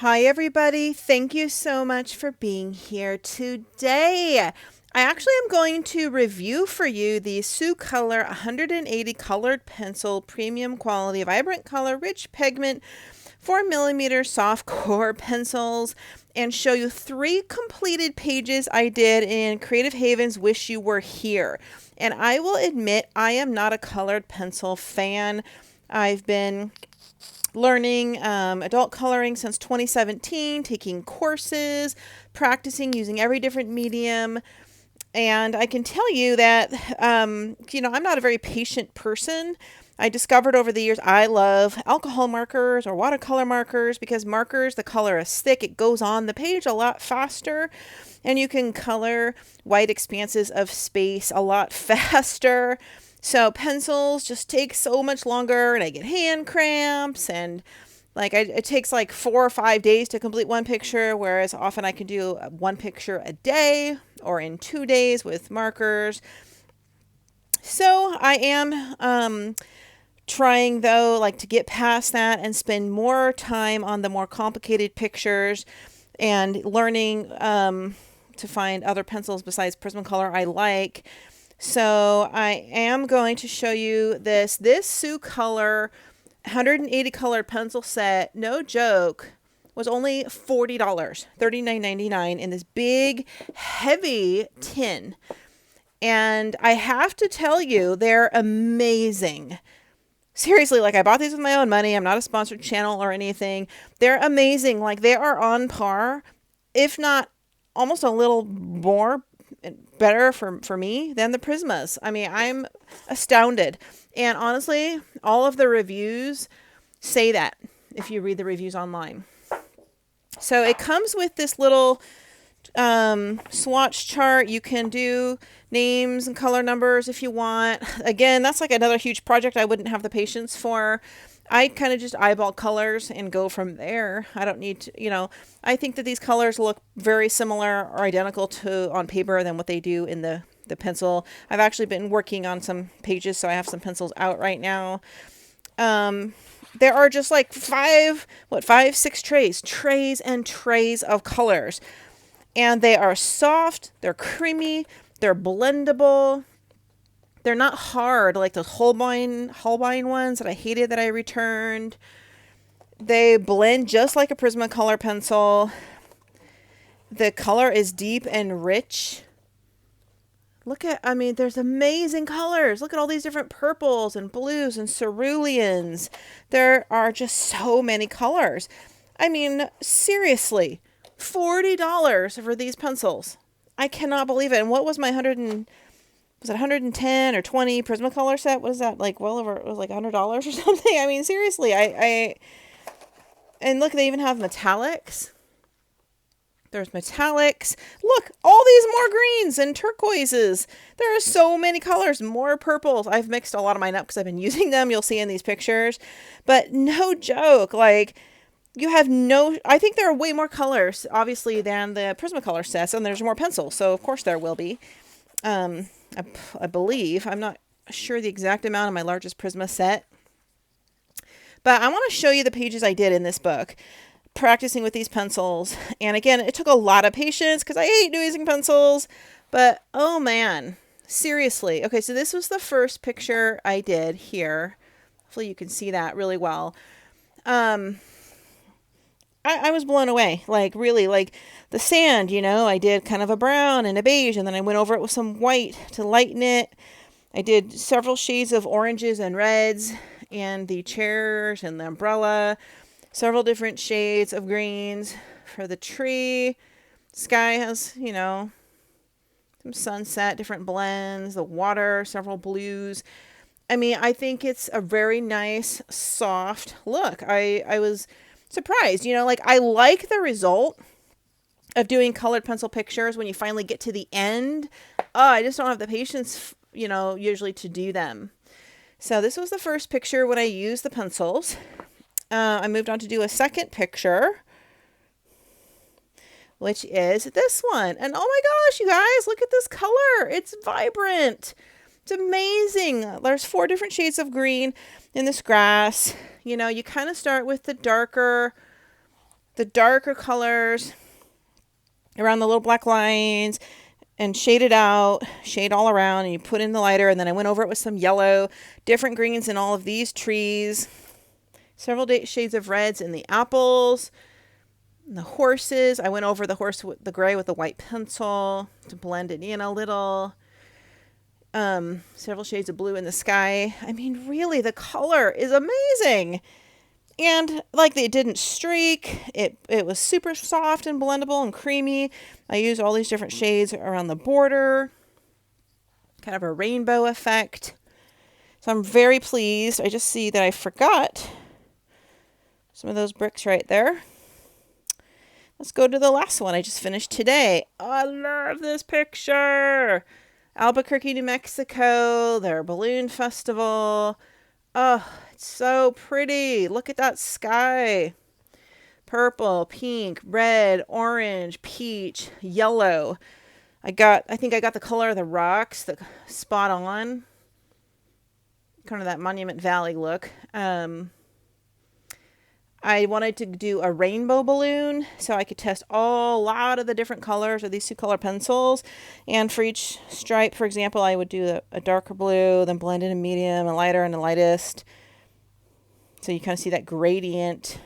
Hi, everybody. Thank you so much for being here today. I actually am going to review for you the Soucolor 180 Colored Pencil Premium Quality Vibrant Color Rich Pigment 4mm soft core pencils and show you 3 completed pages I did in Creative Haven's Wish You Were Here. And I will admit I am not a colored pencil fan. I've been learning adult coloring since 2017, taking courses, practicing using every different medium. And I can tell you that, I'm not a very patient person. I discovered over the years I love alcohol markers or watercolor markers because markers, the color is thick. It goes on the page a lot faster. And you can color wide expanses of space a lot faster. So pencils just take so much longer and I get hand cramps and it takes like 4 or 5 days to complete one picture, whereas often I can do one picture a day or in 2 days with markers. So I am trying though to get past that and spend more time on the more complicated pictures and learning to find other pencils besides Prismacolor I like. So I am going to show you this Soucolor 180 colored pencil set, no joke, was only $40, $39.99 in this big, heavy tin. And I have to tell you, they're amazing. Seriously, I bought these with my own money. I'm not a sponsored channel or anything. They're amazing. They are on par, if not almost a little more better for me than the Prismas. I mean, I'm astounded. And honestly, all of the reviews say that if you read the reviews online. So it comes with this little swatch chart. You can do names and color numbers if you want. Again, that's another huge project I wouldn't have the patience for. I kind of just eyeball colors and go from there. I don't need to, I think that these colors look very similar or identical to on paper than what they do in the pencil. I've actually been working on some pages, so I have some pencils out right now. There are just 6 trays and trays of colors. And they are soft, they're creamy, they're blendable. They're not hard like those Holbein ones that I hated that I returned. They blend just like a Prismacolor pencil. The color is deep and rich. There's amazing colors. Look at all these different purples and blues and ceruleans. There are just so many colors. Seriously, $40 for these pencils. I cannot believe it. And what was my 110 or 20 Prismacolor set? Was that well over, it was $100 or something? Seriously, and look, they even have metallics. There's metallics. Look, all these more greens and turquoises. There are so many colors, more purples. I've mixed a lot of mine up because I've been using them. You'll see in these pictures, but no joke. I think there are way more colors, obviously, than the Prismacolor sets, and there's more pencils. So of course there will be. I believe. I'm not sure the exact amount of my largest Prisma set. But I want to show you the pages I did in this book, practicing with these pencils. And again, it took a lot of patience because I hate using pencils. But, oh man, seriously. Okay, so this was the first picture I did here. Hopefully you can see that really well. I was blown away, really, the sand, I did kind of a brown and a beige, and then I went over it with some white to lighten it. I did several shades of oranges and reds, and the chairs and the umbrella, several different shades of greens for the tree. Sky has, some sunset, different blends, the water, several blues. I think it's a very nice, soft look. I was surprised, I like the result of doing colored pencil pictures when you finally get to the end. I just don't have the patience, usually to do them. So this was the first picture when I used the pencils. I moved on to do a second picture, which is this one. And oh my gosh, you guys, look at this color. It's vibrant. It's amazing. There's 4 different shades of green in this grass. You kind of start with the darker the darker colors around the little black lines and shade it out, shade all around, and you put in the lighter. And then I went over it with some yellow, different greens in all of these trees, several shades of reds in the apples, and the horses. I went over the horse with the gray with the white pencil to blend it in a little. Several shades of blue in the sky. I mean, really, the color is amazing. And like it didn't streak. It was super soft and blendable and creamy. I used all these different shades around the border. Kind of a rainbow effect. So I'm very pleased. I just see that I forgot some of those bricks right there. Let's go to the last one I just finished today. I love this picture. Albuquerque, New Mexico, their balloon festival. Oh, it's so pretty. Look at that sky. Purple, pink, red, orange, peach, yellow. I think I got the color of the rocks, the spot on. Kind of that Monument Valley look. I wanted to do a rainbow balloon so I could test a lot of the different colors of these Soucolor pencils. And for each stripe, for example, I would do a darker blue, then blend in a medium, a lighter, and a lightest. So you kind of see that gradient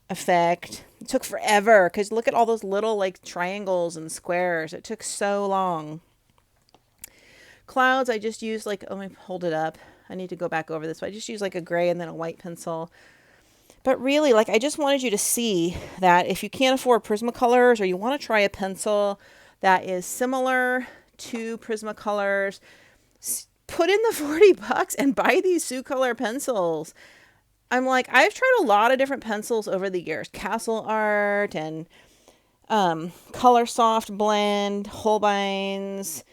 effect. It took forever because look at all those little like triangles and squares. It took so long. Clouds, I just used like, let me hold it up. I need to go back over this. But I just used like a gray and then a white pencil. But really, like, I just wanted you to see that if you can't afford Prismacolors or you want to try a pencil that is similar to Prismacolors, put in the 40 bucks and buy these Soucolor pencils. I'm like, I've tried a lot of different pencils over the years. Castle Art and Color Soft Blend, Holbein's.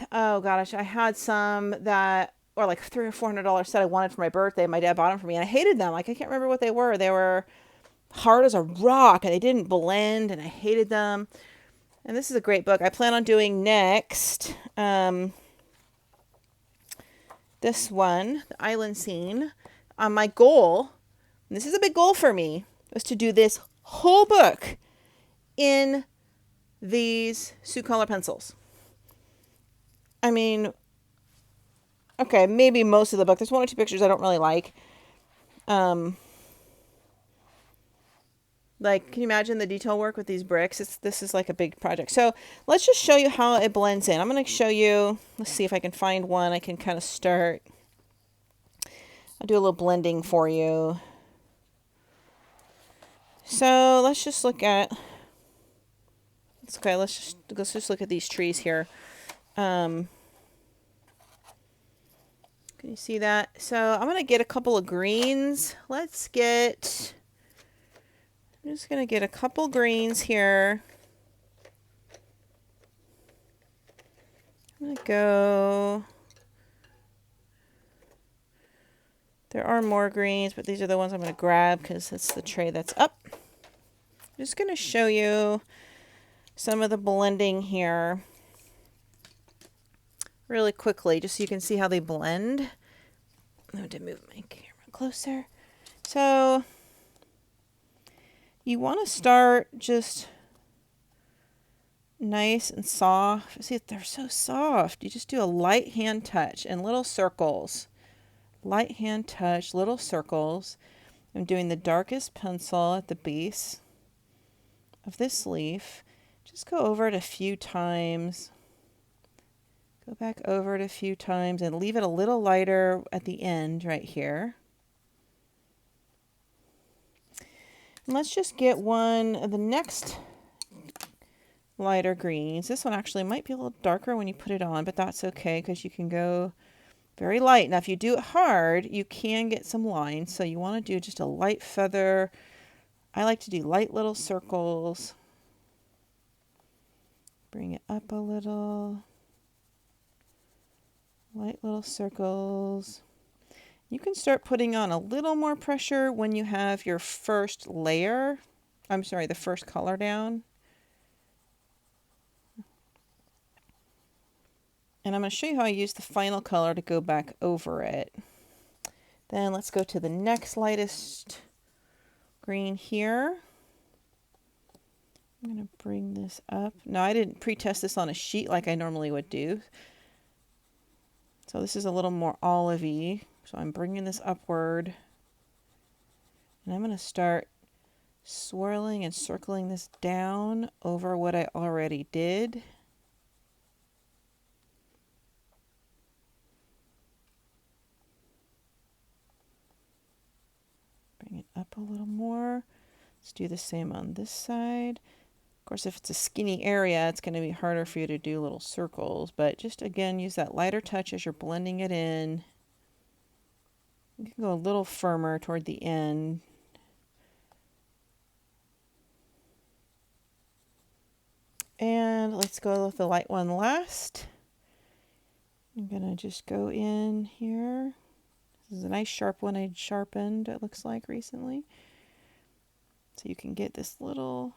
Oh, gosh, I had some that... or like $300 or $400 set I wanted for my birthday. My dad bought them for me and I hated them. Like I can't remember what they were. They were hard as a rock and they didn't blend and I hated them. And this is a great book. I plan on doing next this one, The Island Scene. My goal, and this is a big goal for me, was to do this whole book in these Soucolor pencils. I mean, okay, maybe most of the book. There's one or two pictures I don't really like. Like, can you imagine the detail work with these bricks? This is like a big project. So let's just show you how it blends in. I'm going to show you, let's see if I can find one I can kind of start. I'll do a little blending for you. So let's just look at, okay, let's just look at these trees here. Can you see that? So I'm going to get a couple of greens. I'm just going to get a couple greens here. I'm going to go. There are more greens, but these are the ones I'm going to grab because it's the tray that's up. I'm just going to show you some of the blending here really quickly, just so you can see how they blend. I'm going to move my camera closer. So you want to start just nice and soft. See, they're so soft. You just do a light hand touch and little circles. Light hand touch, little circles. I'm doing the darkest pencil at the base of this leaf. Just go over it a few times. Go back over it a few times and leave it a little lighter at the end right here. And let's just get one of the next lighter greens. This one actually might be a little darker when you put it on, but that's okay because you can go very light. Now, if you do it hard, you can get some lines. So you want to do just a light feather. I like to do light little circles. Bring it up a little. Light little circles. You can start putting on a little more pressure when you have your first layer. I'm sorry, the first color down. And I'm going to show you how I use the final color to go back over it. Then let's go to the next lightest green here. I'm going to bring this up. Now, I didn't pre-test this on a sheet like I normally would do. So this is a little more olivey. So I'm bringing this upward. And I'm going to start swirling and circling this down over what I already did. Bring it up a little more. Let's do the same on this side. Of course, if it's a skinny area, it's going to be harder for you to do little circles, but just again, use that lighter touch as you're blending it in. You can go a little firmer toward the end. And let's go with the light one last. I'm going to just go in here. This is a nice sharp one I sharpened, it looks like, recently. So you can get this little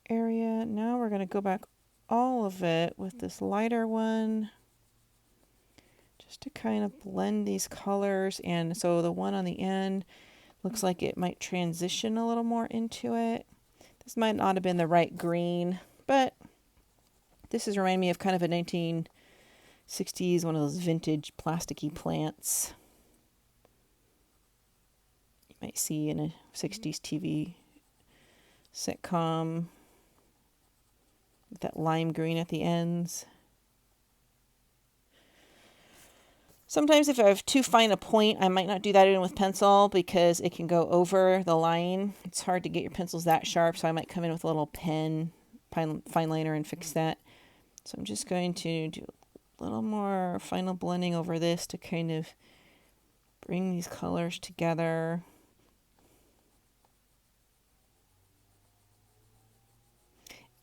area. Now we're going to go back all of it with this lighter one just to kind of blend these colors. And so the one on the end looks like it might transition a little more into it. This might not have been the right green, but this is reminding me of kind of a 1960s, one of those vintage plasticky plants you might see in a 60s TV sitcom. With that lime green at the ends. Sometimes if I have too fine a point, I might not do that in with pencil because it can go over the line. It's hard to get your pencils that sharp, so I might come in with a little pen, fine liner, and fix that. So I'm just going to do a little more final blending over this to kind of bring these colors together.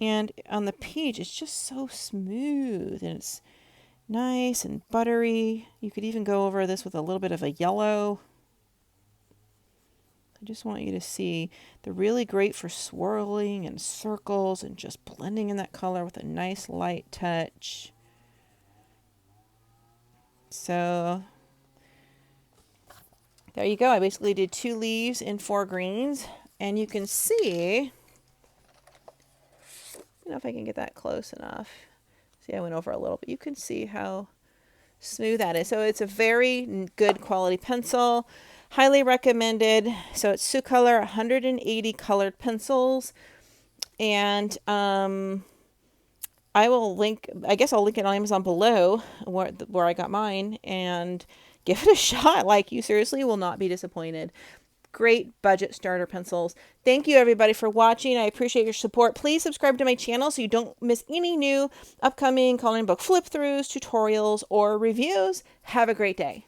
And on the peach, it's just so smooth and it's nice and buttery. You could even go over this with a little bit of a yellow. I just want you to see they're really great for swirling and circles and just blending in that color with a nice light touch. So there you go. I basically did 2 leaves in 4 greens, and you can see, I don't know if I can get that close enough. See, I went over a little, but you can see how smooth that is. So it's a very good quality pencil. Highly recommended. So it's Soucolor 180 colored pencils. And I will link, I guess I'll link it on Amazon below where I got mine, and give it a shot. Like, you seriously will not be disappointed. Great budget starter pencils. Thank you everybody for watching. I appreciate your support. Please subscribe to my channel so you don't miss any new upcoming coloring book flip throughs, tutorials, or reviews. Have a great day.